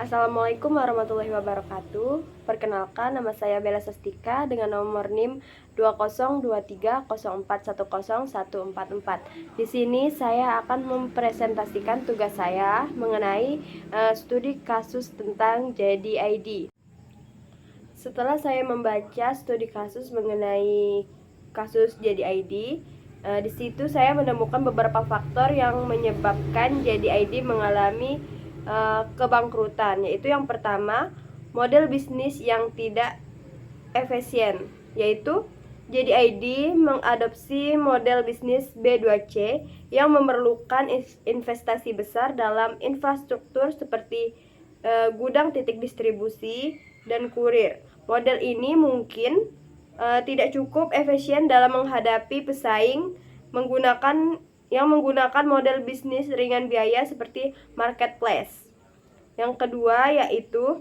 Assalamualaikum warahmatullahi wabarakatuh. Perkenalkan, nama saya Bella Sastika dengan nomor NIM 202304101444. Di sini saya akan mempresentasikan tugas saya mengenai studi kasus tentang JDID. Setelah saya membaca studi kasus mengenai kasus JDID, di situ saya menemukan beberapa faktor yang menyebabkan JDID mengalami kebangkrutan, yaitu yang pertama, model bisnis yang tidak efisien, yaitu JDID mengadopsi model bisnis B2C yang memerlukan investasi besar dalam infrastruktur seperti gudang, titik distribusi, dan kurir. Model ini mungkin tidak cukup efisien dalam menghadapi pesaing yang menggunakan model bisnis ringan biaya seperti marketplace. Yang kedua yaitu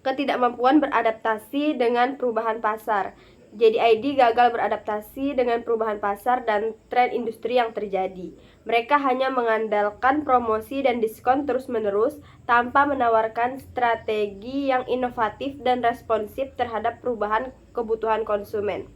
ketidakmampuan beradaptasi dengan perubahan pasar. JDID gagal beradaptasi dengan perubahan pasar dan tren industri yang terjadi. Mereka hanya mengandalkan promosi dan diskon terus-menerus tanpa menawarkan strategi yang inovatif dan responsif terhadap perubahan kebutuhan konsumen.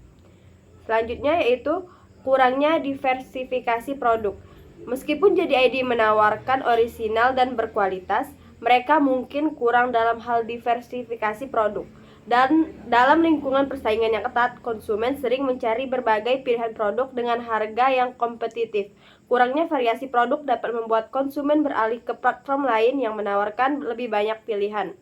Selanjutnya yaitu kurangnya diversifikasi produk. Meskipun JDID menawarkan orisinal dan berkualitas, mereka mungkin kurang dalam hal diversifikasi produk. Dan dalam lingkungan persaingan yang ketat, konsumen sering mencari berbagai pilihan produk dengan harga yang kompetitif. Kurangnya variasi produk dapat membuat konsumen beralih ke platform lain yang menawarkan lebih banyak pilihan.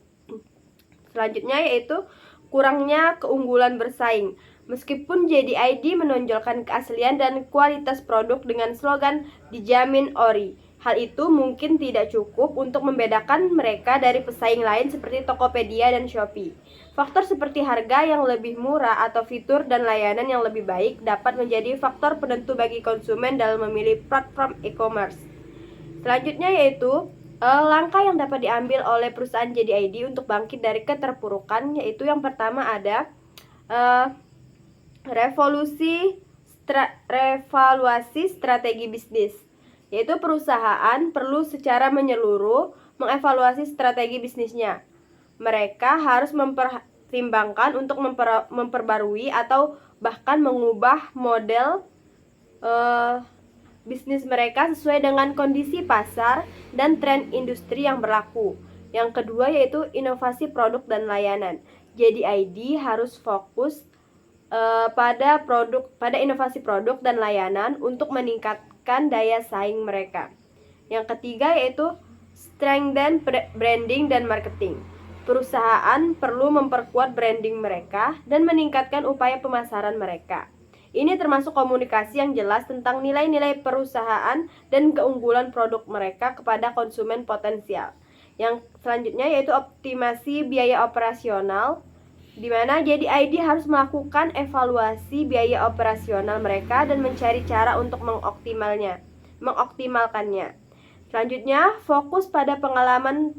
Selanjutnya yaitu kurangnya keunggulan bersaing. Meskipun JDID menonjolkan keaslian dan kualitas produk dengan slogan dijamin ori, hal itu mungkin tidak cukup untuk membedakan mereka dari pesaing lain seperti Tokopedia dan Shopee. Faktor seperti harga yang lebih murah atau fitur dan layanan yang lebih baik dapat menjadi faktor penentu bagi konsumen dalam memilih platform e-commerce. Selanjutnya yaitu langkah yang dapat diambil oleh perusahaan JDID untuk bangkit dari keterpurukan, yaitu yang pertama ada revaluasi strategi bisnis, yaitu perusahaan perlu secara menyeluruh mengevaluasi strategi bisnisnya. Mereka harus mempertimbangkan untuk memperbarui atau bahkan mengubah model bisnis mereka sesuai dengan kondisi pasar dan tren industri yang berlaku. Yang kedua yaitu inovasi produk dan layanan. JDID harus fokus pada inovasi produk dan layanan untuk meningkatkan daya saing mereka. Yang ketiga yaitu strengthen branding dan marketing. Perusahaan perlu memperkuat branding mereka dan meningkatkan upaya pemasaran mereka. Ini termasuk komunikasi yang jelas tentang nilai-nilai perusahaan dan keunggulan produk mereka kepada konsumen potensial. Yang selanjutnya yaitu optimasi biaya operasional, di mana JDID harus melakukan evaluasi biaya operasional mereka dan mencari cara untuk mengoptimalkannya. Selanjutnya, fokus pada pengalaman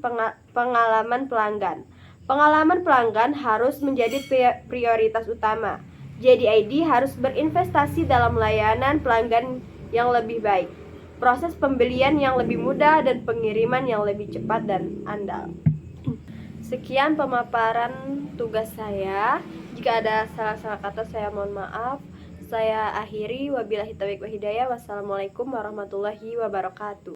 pelanggan. Pengalaman pelanggan harus menjadi prioritas utama. JDID harus berinvestasi dalam layanan pelanggan yang lebih baik, proses pembelian yang lebih mudah, dan pengiriman yang lebih cepat dan andal. Sekian pemaparan tugas saya. Jika ada salah-salah kata saya mohon maaf. Saya akhiri, wabillahi taufiq wal hidayah. Wassalamualaikum warahmatullahi wabarakatuh.